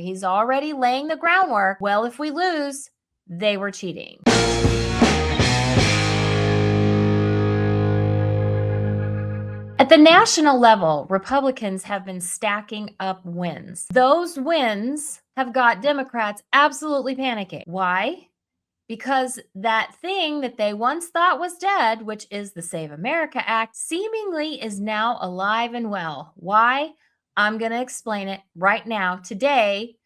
He's already laying the groundwork. Well, if we lose, they were cheating. At the national level, Republicans have been stacking up wins. Those wins have got Democrats absolutely panicking. Why? Because that thing that they once thought was dead, which is the Save America Act, seemingly is now alive and well. Why? I'm going to explain it right now, today,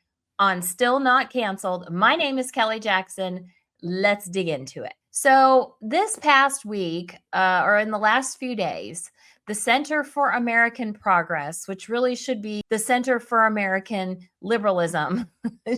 on Still Not Canceled. My name is Kelly Jackson. Let's dig into it. So this past week, or in the last few days, the Center for American Progress, which really should be the Center for American Liberalism,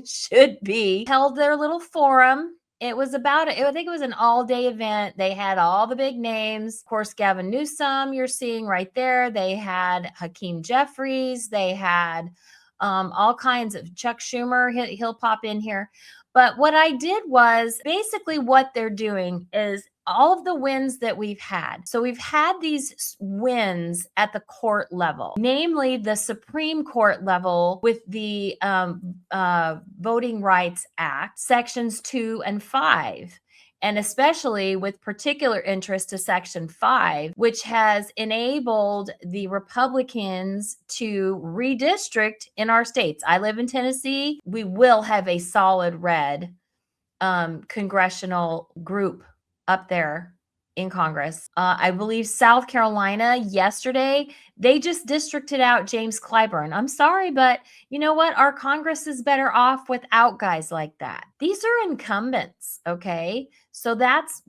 should be, held their little forum. It was about, I think it was an all-day event. They had all the big names. Of course, Gavin Newsom, you're seeing right there. They had Hakeem Jeffries. They had all kinds of Chuck Schumer. He'll pop in here. But what I did was basically what they're doing is all of the wins that we've had. So we've had these wins at the court level, namely the Supreme Court level with the Voting Rights Act, sections 2 and 5. And especially with particular interest to Section 5, which has enabled the Republicans to redistrict in our states. I live in Tennessee. We will have a solid red congressional group up there in Congress. I believe South Carolina yesterday, they just districted out James Clyburn. I'm sorry, but you know what? Our Congress is better off without guys like that. These are incumbents, okay? So that's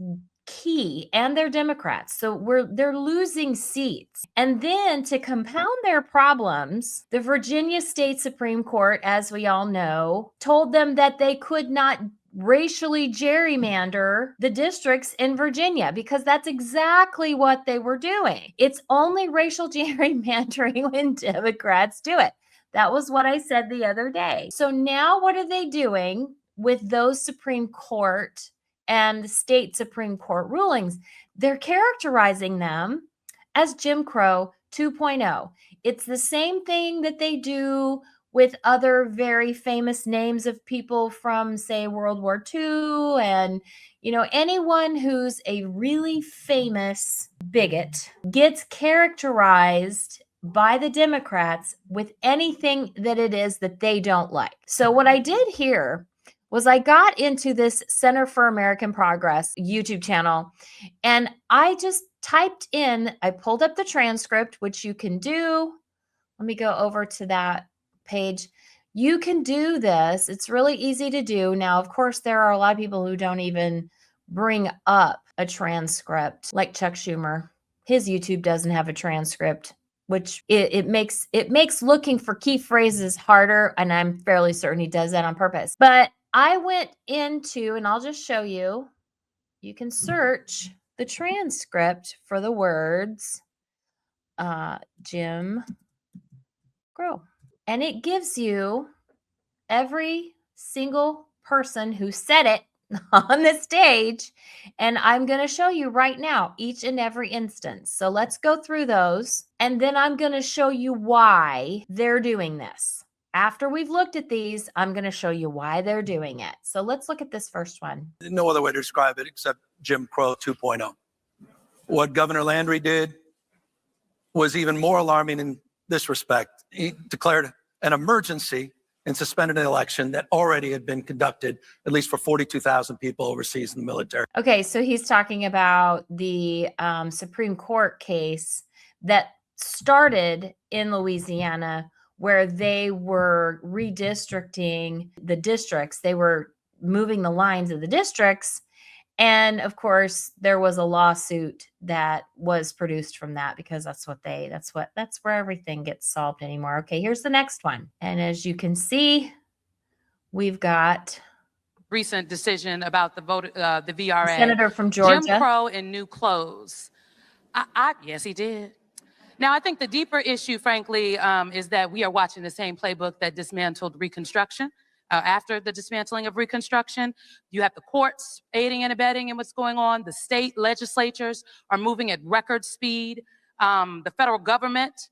key, and they're Democrats. So they're losing seats. And then to compound their problems, the Virginia State Supreme Court, as we all know, told them that they could not racially gerrymander the districts in Virginia, because that's exactly what they were doing. It's only racial gerrymandering when Democrats do it. That was what I said the other day. So now what are they doing with those Supreme Court and state Supreme Court rulings? They're characterizing them as Jim Crow 2.0. It's the same thing that they do with other very famous names of people from, say, World War II. And, you know, anyone who's a really famous bigot gets characterized by the Democrats with anything that it is that they don't like. So what I did here was I got into this Center for American Progress YouTube channel, and I just typed in, I pulled up the transcript, which you can do. Let me go over to that page. You can do this. It's really easy to do. Now, of course, there are a lot of people who don't even bring up a transcript, like Chuck Schumer. His YouTube doesn't have a transcript, which it makes looking for key phrases harder, and I'm fairly certain he does that on purpose. But I went into, and I'll just show you, you can search the transcript for the words Jim Crow. And it gives you every single person who said it on the stage. And I'm going to show you right now each and every instance. So let's go through those. And then I'm going to show you why they're doing this. After we've looked at these, I'm going to show you why they're doing it. So let's look at this first one. No other way to describe it except Jim Crow 2.0. What Governor Landry did was even more alarming in this respect. He declared an emergency and suspended an election that already had been conducted, at least for 42,000 people overseas in the military. Okay, so he's talking about the Supreme Court case that started in Louisiana, where they were redistricting the districts. They were moving the lines of the districts. And of course, there was a lawsuit that was produced from that, because that's where everything gets solved anymore. Okay, here's the next one. And as you can see, we've got recent decision about the vote, the VRA. Senator from Georgia. Jim Crow in new clothes. Yes, he did. Now, I think the deeper issue, frankly, is that we are watching the same playbook that dismantled Reconstruction. After the dismantling of Reconstruction, you have the courts aiding and abetting in what's going on. The state legislatures are moving at record speed. The federal government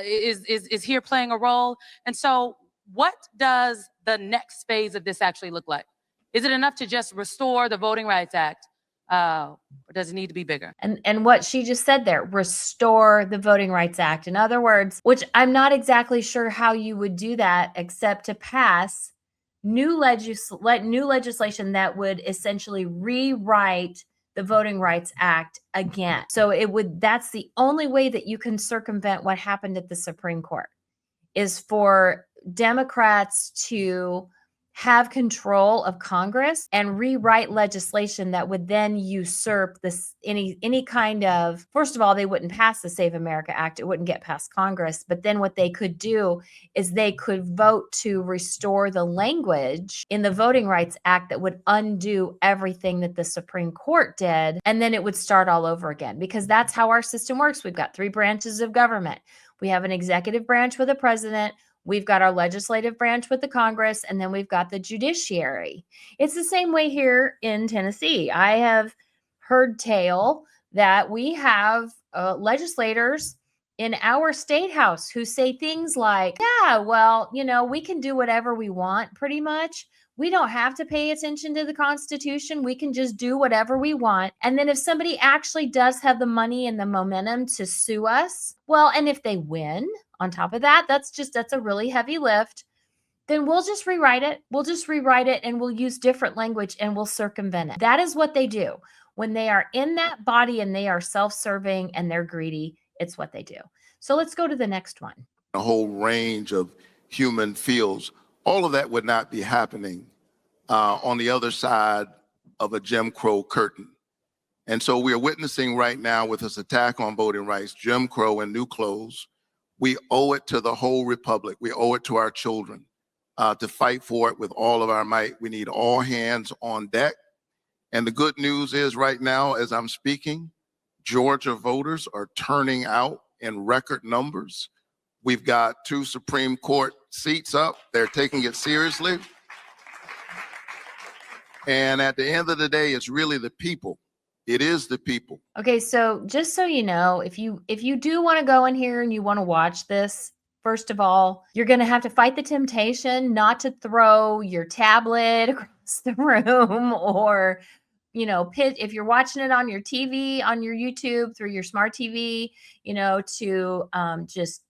is here playing a role. And so What does the next phase of this actually look like? Is it enough to just restore the Voting Rights Act? Or does it need to be bigger? And what she just said there, restore the Voting Rights Act. In other words, which I'm not exactly sure how you would do that except to pass new legislation that would essentially rewrite the Voting Rights Act again. So that's the only way that you can circumvent what happened at the Supreme Court, is for Democrats to have control of Congress and rewrite legislation that would then usurp this any kind of, first of all, they wouldn't pass the Save America Act. It wouldn't get past Congress. But then what they could do is they could vote to restore the language in the Voting Rights Act that would undo everything that the Supreme Court did. And then it would start all over again, because that's how our system works. We've got 3 branches of government. We have an executive branch with a president. We've got our legislative branch with the Congress, and then we've got the judiciary. It's the same way here in Tennessee. I have heard tale that we have legislators in our state house who say things like, yeah, well, we can do whatever we want pretty much. We don't have to pay attention to the Constitution. We can just do whatever we want. And then if somebody actually does have the money and the momentum to sue us, well, and if they win, on top of that, that's a really heavy lift, then we'll just rewrite it. We'll just rewrite it and we'll use different language and we'll circumvent it. That is what they do. When they are in that body and they are self-serving and they're greedy, it's what they do. So let's go to the next one. A whole range of human fields. All of that would not be happening on the other side of a Jim Crow curtain. And so we are witnessing right now with this attack on voting rights, Jim Crow in new clothes. We owe it to the whole republic. We owe it to our children to fight for it with all of our might. We need all hands on deck. And the good news is right now, as I'm speaking, Georgia voters are turning out in record numbers. We've got 2 Supreme Court seats up. They're taking it seriously. And at the end of the day, it's really the people. It is the people. Okay, so just so you know, if you do want to go in here and you want to watch this, first of all, you're going to have to fight the temptation not to throw your tablet across the room, or if you're watching it on your TV, on your YouTube, through your smart TV, to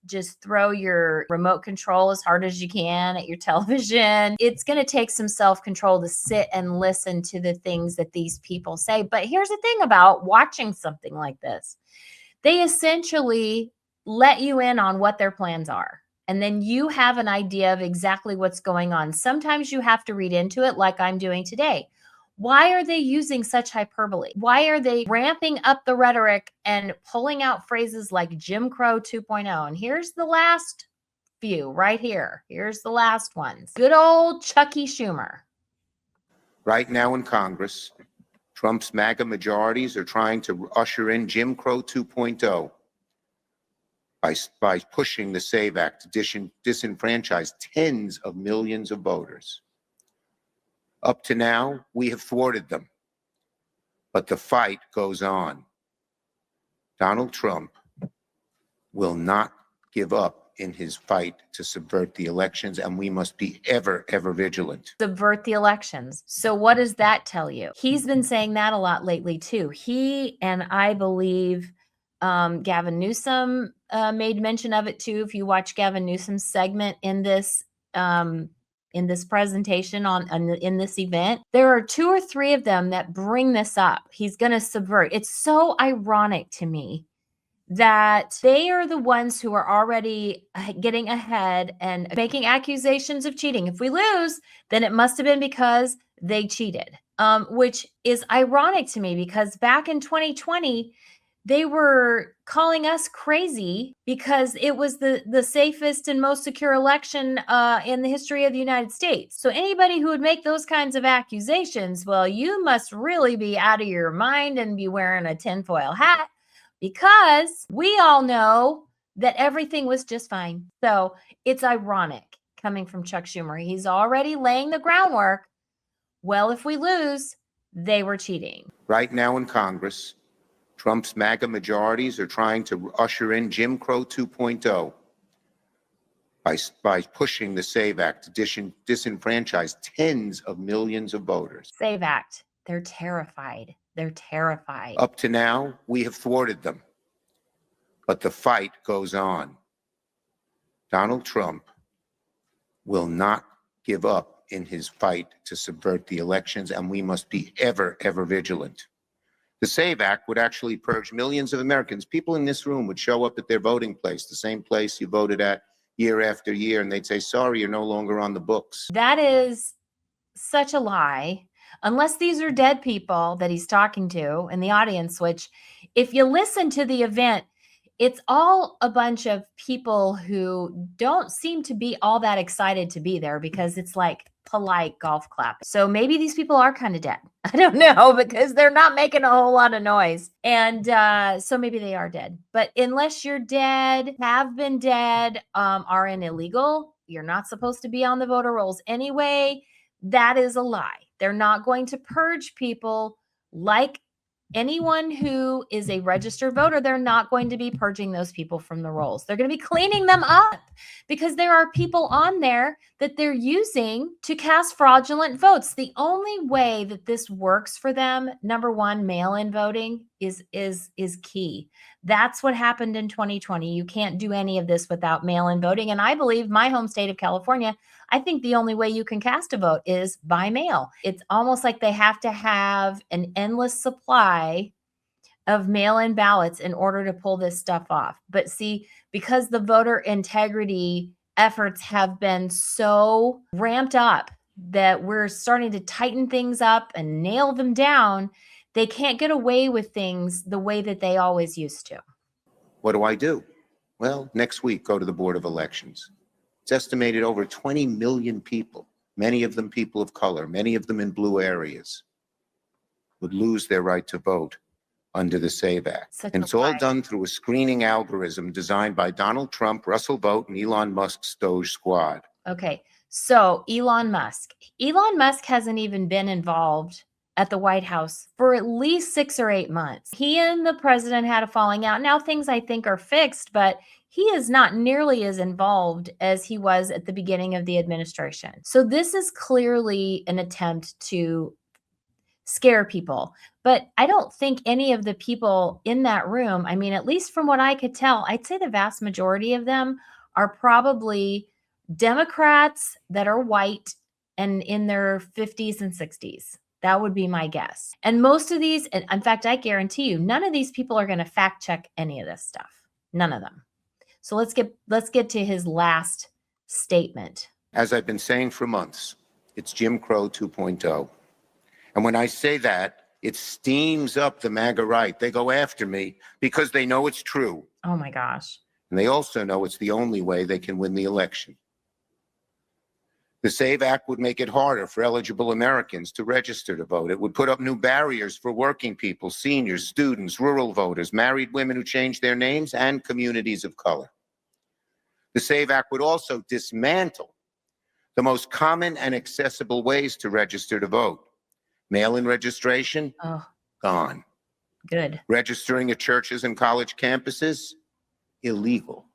just throw your remote control as hard as you can at your television. It's going to take some self-control to sit and listen to the things that these people say. But here's the thing about watching something like this. They essentially let you in on what their plans are. And then you have an idea of exactly what's going on. Sometimes you have to read into it, like I'm doing today. Why are they using such hyperbole? Why are they ramping up the rhetoric and pulling out phrases like Jim Crow 2.0? And here's the last few right here. Here's the last ones. Good old Chucky Schumer. Right now in Congress, Trump's MAGA majorities are trying to usher in Jim Crow 2.0 by pushing the SAVE Act to disenfranchise tens of millions of voters. Up to now, we have thwarted them, but the fight goes on. Donald Trump will not give up in his fight to subvert the elections, and we must be ever, ever vigilant. Subvert the elections. So what does that tell you? He's been saying that a lot lately too. He, and I believe Gavin Newsom made mention of it too. If you watch Gavin Newsom's segment in this presentation in this event, there are 2 or 3 of them that bring this up. He's going to subvert. It's so ironic to me that they are the ones who are already getting ahead and making accusations of cheating. If we lose, then it must have been because they cheated, which is ironic to me, because back in 2020, they were calling us crazy because it was the safest and most secure election in the history of the United States. So anybody who would make those kinds of accusations, well, you must really be out of your mind and be wearing a tinfoil hat, because we all know that everything was just fine. So it's ironic coming from Chuck Schumer. He's already laying the groundwork. Well, if we lose, they were cheating. Right now in Congress, Trump's MAGA majorities are trying to usher in Jim Crow 2.0 by pushing the SAVE Act to disenfranchise tens of millions of voters. SAVE Act. They're terrified. They're terrified. Up to now, we have thwarted them, but the fight goes on. Donald Trump will not give up in his fight to subvert the elections, and we must be ever, ever vigilant. The SAVE Act would actually purge millions of Americans. People in this room would show up at their voting place, the same place you voted at year after year, and they'd say, sorry, you're no longer on the books. That is such a lie. Unless these are dead people that he's talking to in the audience, which if you listen to the event, it's all a bunch of people who don't seem to be all that excited to be there because it's like polite golf clap. So maybe these people are kind of dead. I don't know, because they're not making a whole lot of noise. And so maybe they are dead. But unless you're dead, have been dead, are in illegal, you're not supposed to be on the voter rolls anyway. That is a lie. They're not going to purge people like anyone who is a registered voter. They're not going to be purging those people from the rolls. They're going to be cleaning them up because there are people on there that they're using to cast fraudulent votes. The only way that this works for them, number one, mail-in voting is key. That's what happened in 2020. You can't do any of this without mail-in voting. And I believe my home state of California, I think the only way you can cast a vote is by mail. It's almost like they have to have an endless supply of mail-in ballots in order to pull this stuff off. But see, because the voter integrity efforts have been so ramped up that we're starting to tighten things up and nail them down, they can't get away with things the way that they always used to. What do I do? Well, next week, go to the Board of Elections. It's estimated over 20 million people, many of them people of color, many of them in blue areas, would lose their right to vote under the SAVE Act. And it's all done through a screening algorithm designed by Donald Trump, Russell Vought, and Elon Musk's Doge squad. Okay, so Elon Musk hasn't even been involved at the White House for at least 6 or 8 months. He and the president had a falling out. Now things I think are fixed, but he is not nearly as involved as he was at the beginning of the administration. So this is clearly an attempt to scare people. But I don't think any of the people in that room, I mean, at least from what I could tell, I'd say the vast majority of them are probably Democrats that are white and in their 50s and 60s. That would be my guess. And most of these, and in fact, I guarantee you, none of these people are going to fact check any of this stuff. None of them. So let's get to his last statement. As I've been saying for months, it's Jim Crow 2.0. And when I say that, it steams up the MAGA right. They go after me because they know it's true. Oh my gosh. And they also know it's the only way they can win the election. The SAVE Act would make it harder for eligible Americans to register to vote. It would put up new barriers for working people, seniors, students, rural voters, married women who change their names, and communities of color. The SAVE Act would also dismantle the most common and accessible ways to register to vote. Mail-in registration, gone. Good. Registering at churches and college campuses, illegal.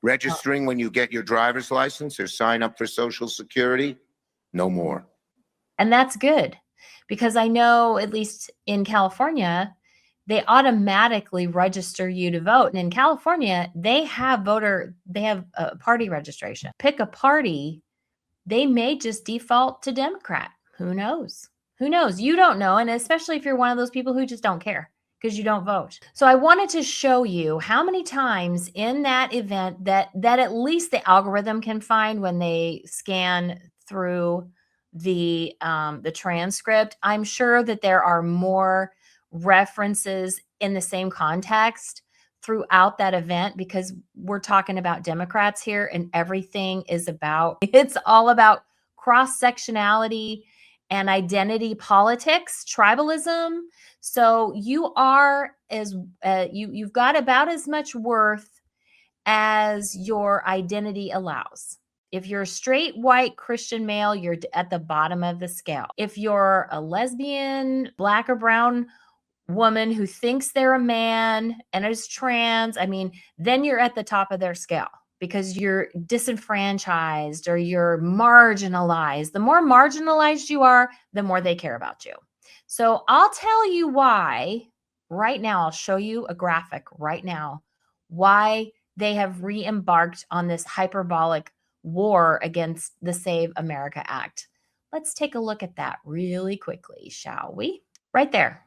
Registering when you get your driver's license or sign up for Social Security, no more. And that's good because I know, at least in California, they automatically register you to vote. And in California, they have party registration. Pick a party, they may just default to Democrat. Who knows? Who knows? You don't know. And especially if you're one of those people who just don't care because you don't vote. So I wanted to show you how many times in that event that at least the algorithm can find when they scan through the transcript. I'm sure that there are more references in the same context throughout that event because we're talking about Democrats here and everything is it's all about cross-sectionality and identity politics, tribalism. So you are you've got about as much worth as your identity allows. If you're a straight white Christian male, you're at the bottom of the scale. If you're a lesbian, black or brown woman who thinks they're a man and is trans, I mean, then you're at the top of their scale. because you're disenfranchised or you're marginalized. The more marginalized you are, the more they care about you. So I'll tell you why right now. I'll show you a graphic right now why they have re-embarked on this hyperbolic war against the Save America Act. Let's take a look at that really quickly, shall we? Right there.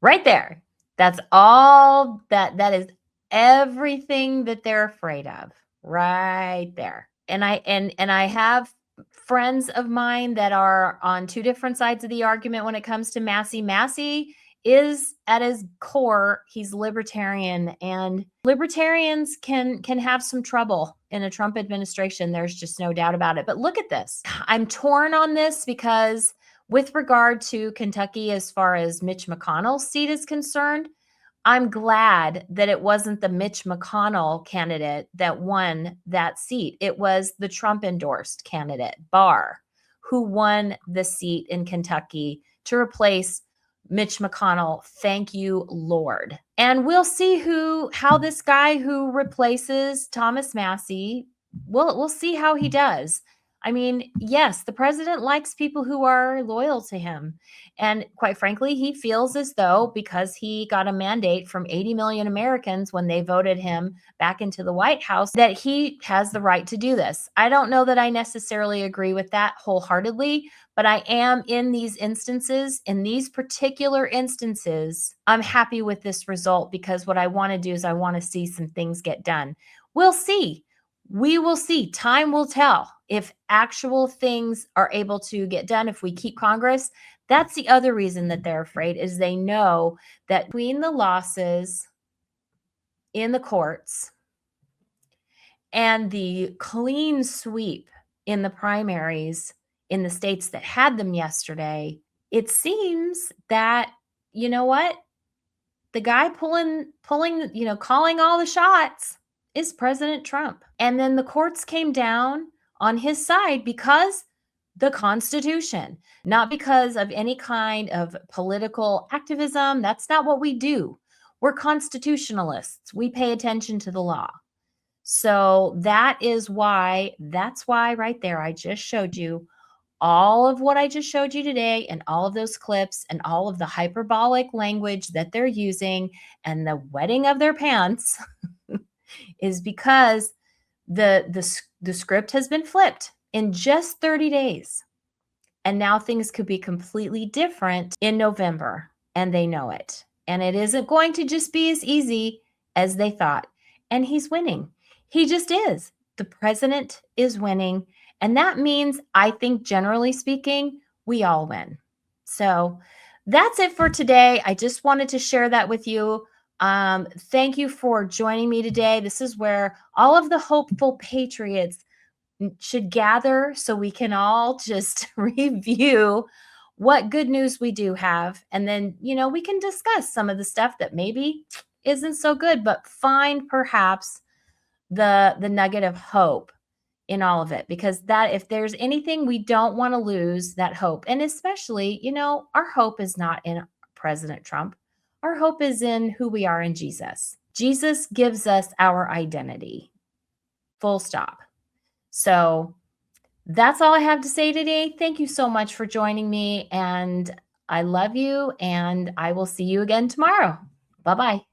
Right there. That's all that is everything that they're afraid of right there. And I have friends of mine that are on two different sides of the argument when it comes to Massey. Massey is at his core, he's libertarian, and libertarians can have some trouble in a Trump administration. There's just no doubt about it. But look at this. I'm torn on this because with regard to Kentucky, as far as Mitch McConnell's seat is concerned, I'm glad that it wasn't the Mitch McConnell candidate that won that seat. It was the Trump endorsed candidate, Barr, who won the seat in Kentucky to replace Mitch McConnell. Thank you, Lord. And we'll see how this guy who replaces Thomas Massey, we'll see how he does. I mean, yes, the president likes people who are loyal to him. And quite frankly, he feels as though because he got a mandate from 80 million Americans when they voted him back into the White House, that he has the right to do this. I don't know that I necessarily agree with that wholeheartedly, but I am in these instances, in these particular instances, I'm happy with this result because what I want to do is I want to see some things get done. We'll see. We will see. Time will tell if actual things are able to get done if we keep Congress. That's the other reason that they're afraid, is they know that between the losses in the courts and the clean sweep in the primaries in the states that had them yesterday, it seems that, you know what? The guy pulling, calling all the shots is President Trump. And then the courts came down on his side because the Constitution, not because of any kind of political activism. That's not what we do. We're constitutionalists. We pay attention to the law. So that's why right there, I just showed you all of what I just showed you today and all of those clips and all of the hyperbolic language that they're using and the wetting of their pants is because the script has been flipped in just 30 days. And now things could be completely different in November, and they know it. And it isn't going to just be as easy as they thought. And he's winning. He just is. The president is winning. And that means, I think, generally speaking, we all win. So that's it for today. I just wanted to share that with you. Thank you for joining me today. This is where all of the hopeful patriots should gather so we can all just review what good news we do have. And then, we can discuss some of the stuff that maybe isn't so good, but find perhaps the nugget of hope in all of it, because that if there's anything we don't want to lose, that hope. And especially, our hope is not in President Trump. Our hope is in who we are in Jesus. Jesus gives us our identity. Full stop. So that's all I have to say today. Thank you so much for joining me, and I love you, and I will see you again tomorrow. Bye-bye.